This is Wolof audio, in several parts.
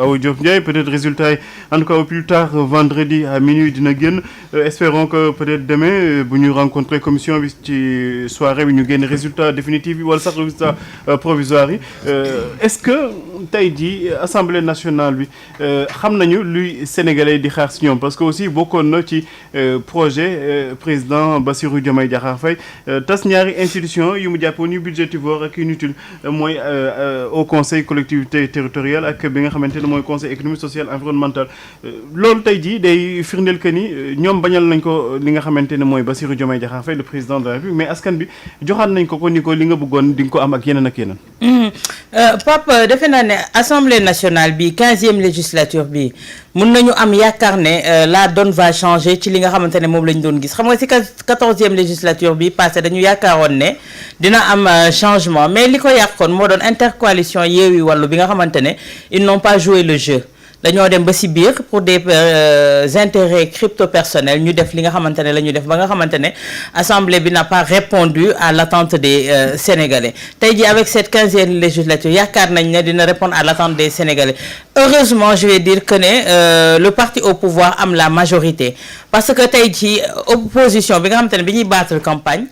Awa Diop Ndiaye peut-être résultat yi en tout cas au plus tard vendredi à minuit dina génn espérons que peut-être demain bu ñu rencontrer commission bi ci soirée bi ñu génn résultat définitif bi wala sax résultat provisoire yi est-ce que tey jii assemblée nationale bi xam nañu luy sénégalais di xaar si ñoom parce que aussi bokkoon na ci projet président Bassirou Diomaye Diakhar Faye tas ñaari institution yu mu jàppoon yu budgétivore ak inutile mooy au conseil collectivité territoriale ak bi nga xamante ne mooy conseil économique social environnemental loolu tey jii day firndeel que ni ñoom bañal nañ ko li nga xamante ne mooy Bassirou Diomaye Diakhar Faye le président de la République mais askan bi joxaat nañ ko ni ko li nga bëggoon di nga ko am ak yeneen ak yeneen. Pape defe naa ne assemblée nationale bi 15e législature bi mun nañu am yaakaar ne la donne va changer ci li nga xamante ne moom lañ doon gis xam nga ci 14e législature bi passé dañu yaakaaroon ne dina am changement mais li ko yàqoon moo doon intercoalition Yewwi Wallu bi nga xamante ne ils n'ont pas joué le jeu dañoo dem ba ci biir pour des intérêts crypto-personnels ñu def li nga xamante ne la ñu def ba nga xamante ne assemblée bi n'a pas répondu à l'attente des Sénégalais tey jii avec cette 15e législature yaakaar nañ ne dina répondre à l'attente des Sénégalais heureusement je vais dire que ne le parti au pouvoir am la majorité parce que tey jii opposition bi nga xamante ne bi ñuy battre campagne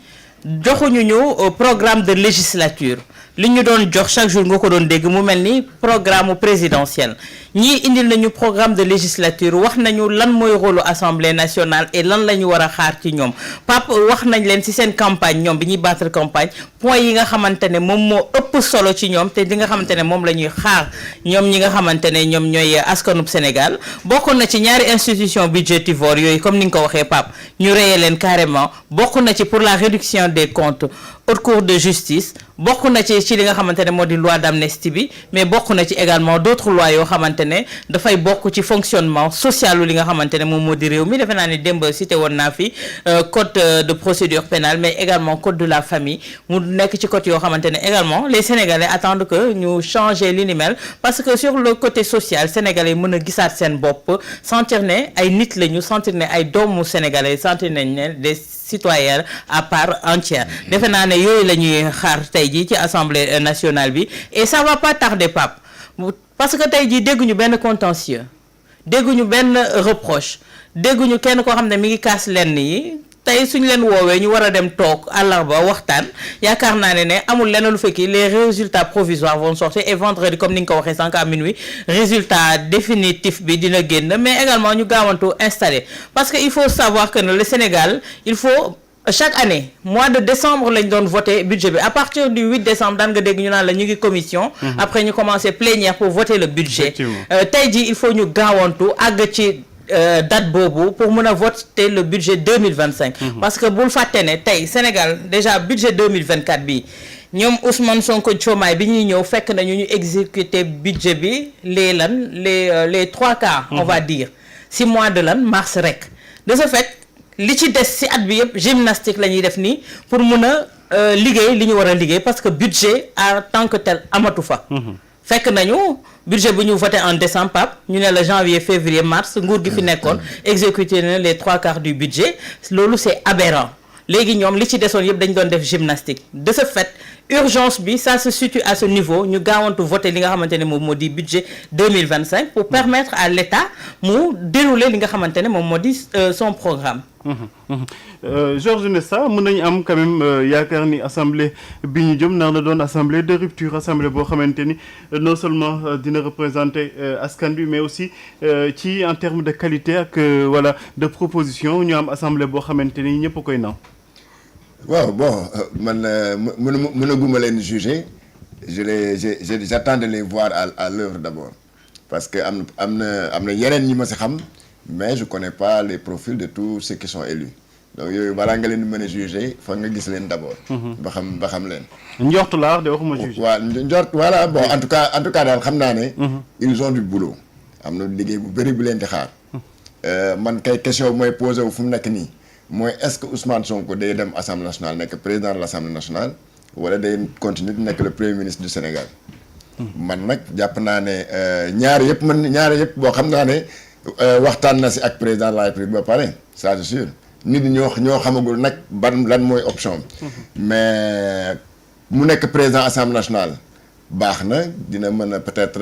joxuñu ñu programme de législature li ñu doon jox chaque jour nga ko doon dégg mu mel ni programme présidentiel ñii indil nañu programme de législature wax nañu lan mooy rôle assemblée nationale et lan la ñu war a xaar ci ñoom Pape wax nañ leen ci seen campagne ñoom bi ñuy battre campagne point yi nga xamante ne moom moo ëpp solo ci ñoom te li nga xamante ne moom la ñuy xaar ñoom ñi nga xamante ne ñoom ñooy askanub Sénégal bokk na ci ñaari institution budgétivore yooyu comme ni nga ko waxee Pape ñu reyee leen carrément bokk na ci pour la réduction des comptes haute cour de justice bokk na ci li nga xamante ne moo di loi d'amnistie bi mais bokk na ci également d'autres lois yoo xamante ne dafay bokk ci fonctionnement social li nga xamante ne moom moo di réew mi defe naa ne démb cité woon naa fi code de procédure pénale mais également code de la famille mu nekk ci code yoo xamante ne également les Sénégalais attendent que ñu changer li ni mel parce que sur le côté social Sénégalais mën a gisaat seen bopp sentir ne ay nit lañu sentir ne ay doomu Sénégalais sentir nañ ne des citoyens à part entière defe naa ne yooyu la ñuy xaar tey jii ci assemblée nationale bi et ça va pas tarder Pape parce que tey jii dégguñu benn contentieux dégguñu benn reproche dégguñu kenn koo xam ne mi ngi kaas lenn yi tey suñu leen woowee ñu war a dem toog àllarba waxtaan yaakaar naa ne amul lenn lu fekki les résultats provisoires vont sortir et vendredi comme ni nga ko waxee sànq à minuit résultat définitif bi dina génn mais également ñu gaawantu installé parce que il faut savoir que le Sénégal il faut chaque année mois de décembre lañ doon voter budget bi à partir du 8 décembre daan nga dégg ñu naan la ñu ngi commission après ñu commencer plénière pour voter le budget tey jii il faut ñu gaawantu àgg ci date boobu pour mën a voter le budget 2025 parce que bul fàtte ne tey Sénégal déjà budget 2024 bi ñoom Ousmane Sonko Diomaye bi ñuy ñëw fekk nañu ñu exécuter budget bi les trois quarts on va dire si mois de mars rek de ce fait li ci des ci at bi yëpp gymnastique la ñuy def nii pour mun a liggéey li ñu war a liggéey parce que budget en tant que tel amatu fa fekk nañu budget bu ñu voté en décembre Pape ñu ne la janvier février mars nguur gi fi nekkoon exécuté na les trois quarts du budget loolu c'est aberrant léegi ñoom li ci desoon yëpp dañ doon def gymnastique de ce fait urgence bi ça se situe à ce niveau ñu gaawantu voter li nga xamante ne moom moo di budget 2025 pour permettre à l'État mu dérouler li nga xamante ne moom moo di son programme. Georges Nesta mën nañu am quand même yaakaar ni assemblée bi ñu jëm nar na doon assemblée de rupture assemblée boo xamante ni non seulement dina représenter askan bi mais aussi ci en termes de qualité ak voilà de proposition ñu am assemblée boo xamante ni ñëpp koy naaw. waaw bon man mënaguma leen juger j'attends de les voir à l'œuvre d'abord parce que am na yeneen ñi ma si xam mais je connais pas les profils de tous ceux qui sont élus donc yooyu balaa nga leen mën a juger fa nga gis leen d'abord. ba xam leen. njort laa de waxuma juger. waaw njort voilà bon en tout cas daal xam naa ne. ils ont du boulot. am na liggéey bu bëri bu leen di xaar. man kay question mooy posé wu fu mu nekk nii. mooy est-ce que Ousmane Sonko day dem Assemblée nationale nekk président de l'Assemblée nationale wala day continuer di nekk le premier ministre du Sénégal. man nag jàpp naa ne ñaar yëpp boo xam naa ne waxtaan na si ak président de la République ba pare ça c'est sûr nit ñi ñoo xamagul nag lan mooy option mais mu nekk président Assemblée nationale baax na dina mën a peut-être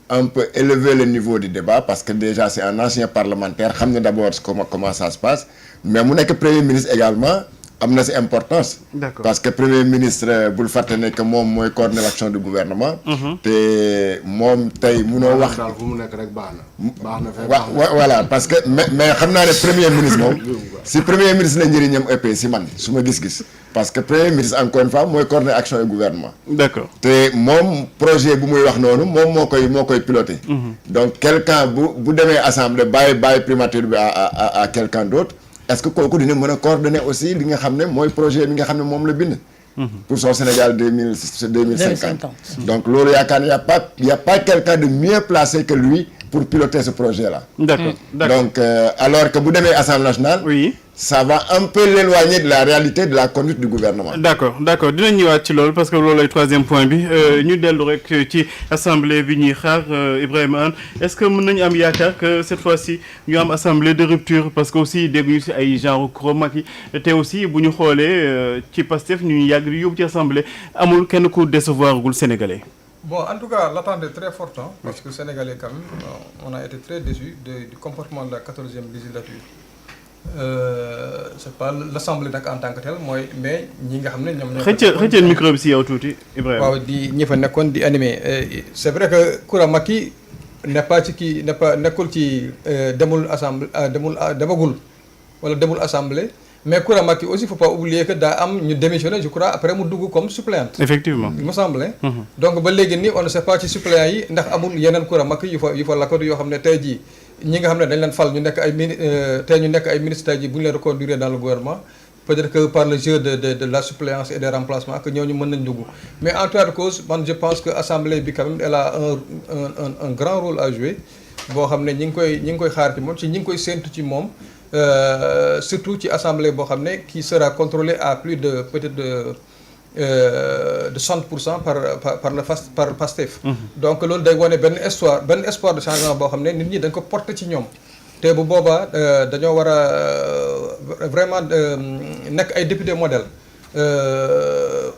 un peu élever le niveau du débat parce que déjà c'est un ancien parlementaire xam na d'abord comment ça se passe mais mu nekk premier ministre également am na si importance. D'accord. Parce que premier ministre bul fàtte ne que moom mooy coordonner l'action du gouvernement. te moom tey munoo wax. daal fu mu nekk rek baax na. baax na fee voilà parce que mais xam naa ne premier ministre moom si premier ministre la njëriñam ëppee si man su ma gis-gis parce que premier ministre encore une fois mooy coordonner action du gouvernement. D'accord. te moom projet bu muy wax noonu moom moo koy piloter. donc quelqu'un bu demee assemblée bàyyi primature bi à quelqu'un d'autre. est-ce que kooku dina mën a coordonner aussi li nga xam ne mooy projet bi nga xam ne moom la bind. pour son Sénégal 2050. Donc loolu yaakaar ne y a pas quelqu'un de mieux placé que lui pour piloter ce projet-là. D'accord. Donc alors que bu demee Assemblée nationale. Oui. Ça va un peu l'éloigner de la réalité de la conduite du gouvernement. D'accord dinañ ñëwaat ci loolu parce que loolu lay troisième point bi ñu dellu rek ci assemblée bi ñuy xaar Ibrahima Anne est-ce que mën nañu am yaakaar que cette fois-ci ñu am assemblée de rupture parce que aussi dégguñu ci ay genre Macky te aussi bu ñu xoolee ci Pastef ñu yàgg di yóbbu ci assemblée amul kenn ku décevoir gul sénégalais. Bon, en tout cas, l'attente est très forte, parce que Sénégalais, quand même, on a été très déçus du comportement de la 14e législature. C'est pas l'Assemblée en tant que telle, mais ñi nga xam ne ñoom ñoo. xëcceel micro bi si yow tuuti Ibrahima. waaw di ñi fa nekkoon di animé c'est vrai que Coura Macky nekkul ci demagul wala demul assemblée. Mais Coura Macky aussi il faut pas oublier que daa am ñu démissionné je crois après mu dugg comme suppléante. Effectivement. Il me semble. Donc ba léegi nii on ne sait pas ci suppléants yi ndax amul yeneen Coura Macky yu fa lakkatu yoo xam ne tey jii ñi nga xam ne dañ leen fal ñu nekk ay ministres tey jii bu ñu leen reconduire dans le gouvernement peut-être que par le jeu de la suppléance et des remplacements que ñooñu mën nañ dugg mais en tout cas de cause man je pense que assemblée bi quand même elle a un grand rôle à jouer boo xam ne ñi ngi koy xaar ci moom ñi ngi koy séentu ci moom. Surtout ci assemblée boo xam ne qui sera contrôlée à plus de peut-être de 60% par Pastef. Donc loolu day wane benn espoir de changement boo xam ne nit ñi dañ ko porter ci ñoom te bu boobaa dañoo war a vraiment nekk ay député modèle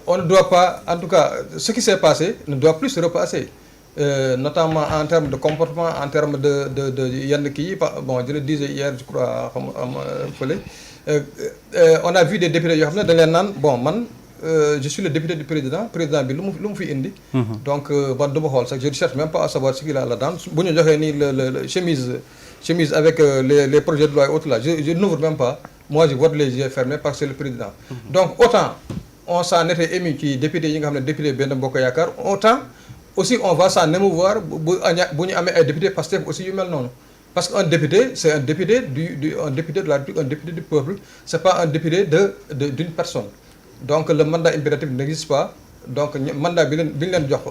on ne doit pas en tout cas ce qui s'est passé ne doit plus se repasser. Notamment en termes de comportement en termes de yenn kii bon je le disais hier je crois fële on a vu des députés yoo xam ne dañ leen naan bon man je suis le député du président bi lu mu fi indi. Donc man du ma xool sax je ne cherche même pas à savoir ce qu'il a là-dedans bu ñu joxee nii le chemise avec les projets de loi et autres là je n'ouvre même pas moi je vote les yeux fermés parce que c'est le président. Donc autant on s'en était ému ci député yi nga xam ne député Benno Bokk Yaakaar autant. Aussi on va s'en émouvoir bu ñu amee ay député Pastef aussi yu mel noonu parce que un député c'est un député un député de la République un député du peuple c'est pas un député d'une personne donc le mandat impératif n'existe pas donc mandat bi ñu leen jox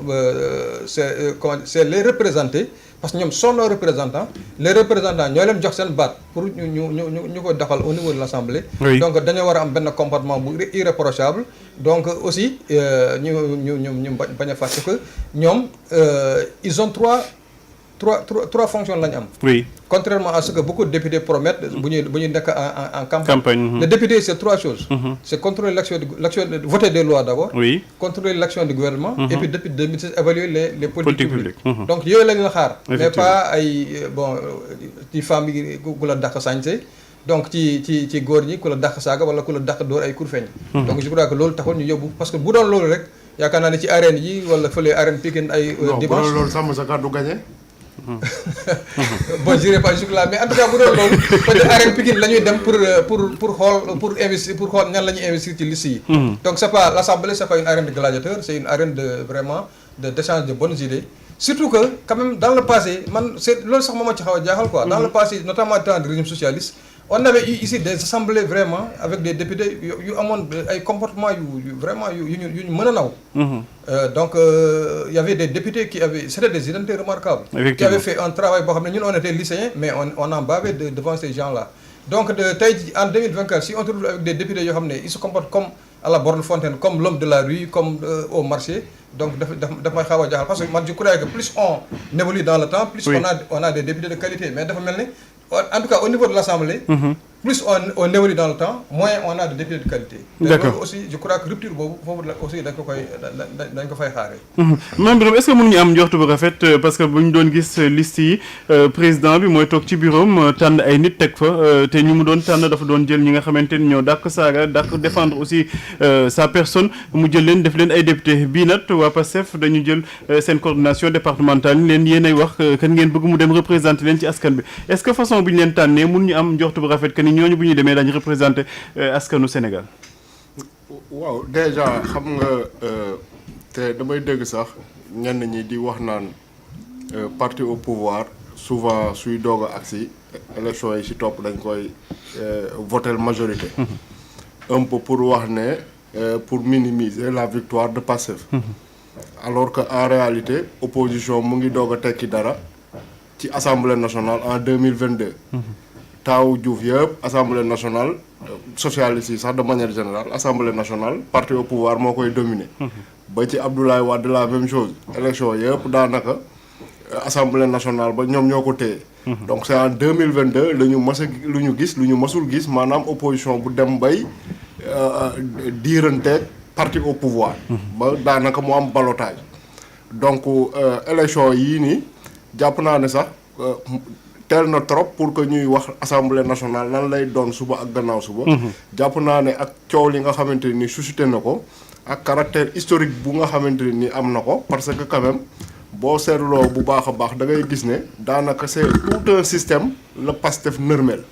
c'est les représenter parce que ñoom sont nos représentants les représentants ñoo leen jox seen baat pour ñu ko doxal au niveau de l'Assemblée. Oui. Donc dañoo war a am benn comportement bu irréprochable donc aussi ñu bañ a fàtte que ñoom ils ont trois fonctions la ñu am. Oui. Contrairement à ce que beaucoup de députés promettent bu ñuy nekk en campagne. Le député c'est trois choses. C'est contrôler l'action voter des lois d'abord. Oui. Contrôler l'action du gouvernement. Et puis depuis 2016 évaluer les politiques publiques. Donc yooyu la ñu xaar. Mais pas ay ci femme yi ku la dàq sañse donc ci góor ñi ku la dàq saaga wala ku la dàq door ay kurfeñ. Donc je crois que loolu taxul ñu yóbbu parce que bu doon loolu rek yaakaar naa ne ci arène yi wala fële arène Pikine ay. dimanche non loolu sàmm sa kàddu gagné. Bon j'irai pas jusque-là mais en tout cas bu doon loolu peut-être arène Pikine la ñuy dem pour xool pour investir pour xool ñan la ñuy investir ci liste yi. Donc c'est pas l'Assemblée c'est pas une arène de gladiateurs c'est une arène de vraiment d'échange de bonnes idées. Surtout que quand même dans le passé man c'est loolu sax moom ci xaw a jaaxal quoi. Dans le passé notamment dans le régime socialiste on avait eu ici des assemblées vraiment avec des députés yu amoon ay comportements yu vraiment yu ñu mën a naw. Donc il y avait des députés qui avaient c'était des identités remarquables. Qui avaient fait un travail boo xam ne ñun on était lycéens mais on en bavait devant ces gens-là. Donc tey en 2024 si on se retrouve avec des députés yoo xam ne ils se comportent comme à la borne fontaine comme l'homme de la rue comme au marché donc daf may xaw a jaaxal parce que man je crois que plus on évolue dans le temps plus on a des députés de qualité mais dafa mel ni en tout cas au niveau de l'Assemblée plus on évolue dans le temps moins on a de députés de qualité. D'accord. loolu aussi je crois que rupture boobu foofu la aussi dañ ko fay xaaree. Mame Birame est-ce que mënuñu am njortu bu rafet parce que bu ñu doon gis liste yi président bi mooy toog ci bureau am tànn ay nit teg fa te ñu mu doon tànn dafa doon jël ñi nga xamante ni ñoo dàq saaga dàq défendre aussi sa personne mu jël leen def leen ay député bii nag waa Pastef dañu jël seen coordination départementale ni leen yéen ay wax kan ngeen bëgg mu dem représenter leen ci askan bi est-ce que façon bi ñu leen tànnee mënuñu am njortu bu rafet que ni ñooñu bu ñuy demee dañu représenter askanu Sénégal. waaw déjà xam nga te damay dégg sax ñenn ñi di wax naan parti au pouvoir souvent suy doog a agsi élection yi ci topp dañ koy voter majorité. un peu pour wax ne pour minimiser la victoire de Pastef. alors que en réalité opposition mu ngi doog a tekki dara ci assemblée nationale en 2022. taawu Diouf yëpp assemblée nationale socialiste yi sax de manière générale assemblée nationale parti au pouvoir moo koy dominer. ba ci Abdoulaye Wade la même chose élection yëpp daanaka assemblée nationale ba ñoom ñoo ko téye. donc c'est en 2022 la ñu mës a lu ñu gis lu ñu mësul gis maanaam opposition bu dem bay diiranteeg parti au pouvoir. ba daanaka mu am ballottage. donc élection yii nii jàpp naa ne sax. teel na trop pour que ñuy wax assemblée nationale lan lay doon suba ak gannaaw suba. jàpp naa ne ak coow li nga xamante ni suscité na ko ak caractère historique bu nga xamante ni am na ko parce que quand même boo seetloo bu baax a baax da ngay gis ne daanaka c'est tout un système la Pastef nërmeel.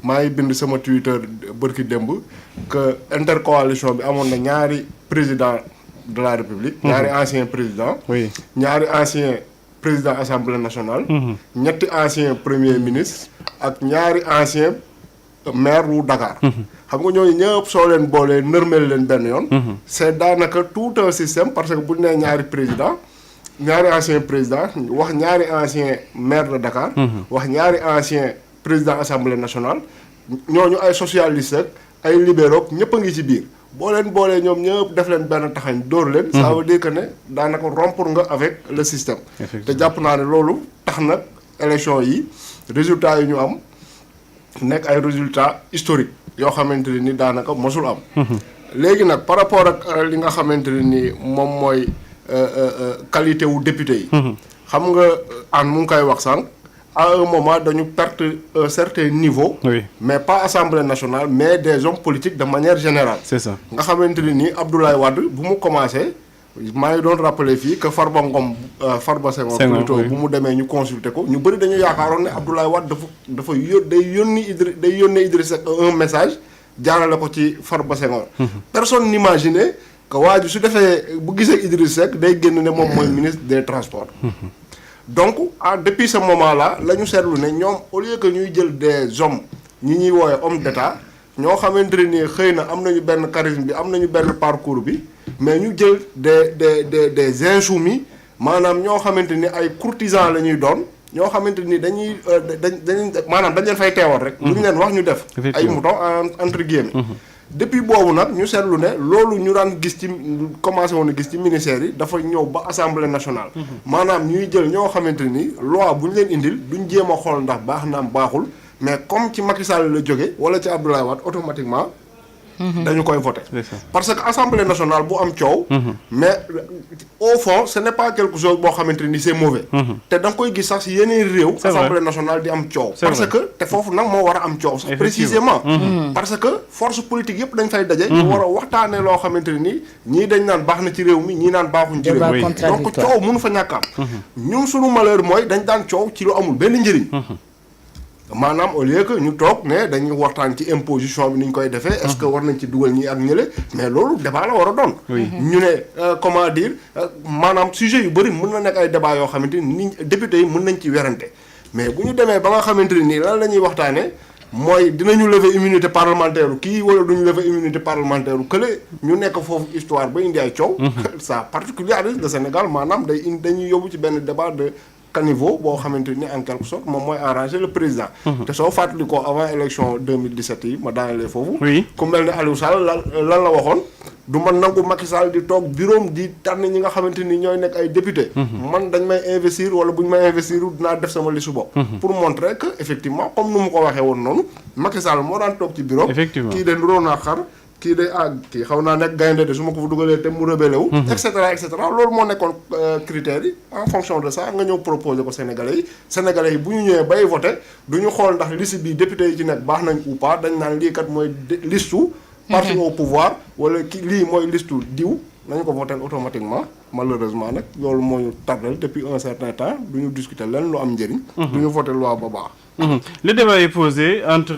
maa ngi bind sama Twitter bërki démb que intercoalition bi amoon na ñaari président de la République. ñaari ancien président. oui ñaari ancien président assemblée nationale. ñetti ancien premier ministre ak ñaari ancien maire wu Dakar. xam nga ñooñu ñëpp soo leen boolee nërmeel leen benn yoon. c'est daanaka tout un système parce que bu ñu nee ñaari président ñaari ancien président wax ñaari ancien maire de Dakar. wax ñaari ancien président assemblée nationale ñooñu ay socialistes ak ay libéraux ñëpp a ngi ci biir. boo leen boolee ñoom ñëpp def leen benn taxañ dóor leen. ça veut dire que ne daanaka rompre nga avec le système. te jàpp naa ne loolu tax na élection yi résultats yi ñu am nekk ay résultats historiques yoo xamante ne ni daanaka mosul am. léegi nag par rapport ak li nga xamante ne ni moom mooy qualité wu député yi. xam nga an mu ngi koy wax sànq. à un moment dañu perte un certain niveau. oui mais pas Assemblée nationale mais des hommes politiques de manière générale. c'est ça nga xamante ne nii Abdoulaye Wade bu mu commencé maa ngi doon rappeler fii que Farba Ngom Farba Senghor plutôt bu mu demee ñu consulter ko ñu bëri dañu yaakaaroon ne Abdoulaye Wade dafa day yónnee Idrissa Seck un message jaarale ko ci Farba Senghor. personne n'imaginait que waa ji su defee bu gisee Idrissa Seck day génn ne moom mooy ministre des transports. donc depuis ce moment-là la ñu seetlu ne ñoom au lieu que ñuy jël des hommes ñi ñuy woowee homme d'État ñoo xamante ne nii xëy na am nañu benn charisme bi am nañu benn parcours bi mais ñu jël des insoumis maanaam ñoo xamante ni ay courtisans la ñuy doon ñoo xamante ni dañuy maanaam dañ leen fay teewal rek. lu ñu leen wax ñu def. ay moutons entre guillemets. depuis boobu nag ñu seetlu ne loolu ñu daan gis ci commencé woon a gis ci ministère yi dafa ñëw ba assemblée nationale. maanaam ñuy jël ñoo xamante ni loi bu ñu leen indil duñ jéem a xool ndax baax na am baaxul mais comme ci Macky Sall la jóge wala ci Abdoulaye Wade automatiquement. dañu koy voter. parce que assemblée nationale bu am coow. mais au fond ce n'est pas quelque chose boo xamante ni c'est mauvais. te da nga koy gis sax si yeneen réew. assemblée nationale di am coow. parce que te foofu nag moo war a am coow sax précisément. parce que force politique yëpp dañ fay daje. ñu war a waxtaanee loo xamante ni ñii dañ naan baax na ci réew mi ñii naan baaxuñ ci réew mi. donc coow mënu fa ñàkk am. ñun suñu malheur mooy dañ daan coow ci lu amul benn njëriñ. maanaam au lieu que ñu toog ne dañuy waxtaan ci imposition bi ni ñu koy defee. est-ce que war nañ ci dugal ñii ak ñële mais loolu débat la war a doon. ñu ne comment dire maanaam sujet yu bëri mën na nekk ay débat yoo xamante ni député yi mën nañ ci werante mais bu ñu demee ba nga xamante ni lan la ñuy waxtaanee mooy dinañu lever immunité parlementaire kii wala duñu lever immunité parlementaire kële ñu nekk foofu histoire ba indi ay coow. ça particularise le Sénégal maanaam dañuy yóbbu ci benn débat de. caniveau boo xamante ni en quelque sorte moom mooy arranger le président. te soo fàttali ko avant élection 2017 yi ma daanelee foofu. ku mel ne Aliou Sall lan la waxoon du ma nangu Macky Sall di toog bureau di tànn ñi nga xamante ni ñooy nekk ay député man dañ may investir wala bu ñu may investir dinaa def sama listu bopp pour montrer que effectivement comme nu mu ko waxee woon noonu Macky Sall moo daan toog ci bureau kii de nuroo naa xar kii de kii xaw naa nekk gaynde de su ma ko fa dugalee te mu rebelle wu et cetera loolu moo nekkoon critères yi en fonction de ça nga ñëw proposer ko Sénégalais yi bu ñu ñëwee bay voté du ñu xool ndax liste bi député yi ci nekk baax nañ ou pas dañ naan lii kat mooy listu parti au pouvoir wala lii mooy listu diw nañu ko voté automatiquement malheureusement nag loolu moo ñu tardel depuis un certain temps du ñu discuter lenn lu am njëriñ du ñu voté loi ba baax le débat est posé entre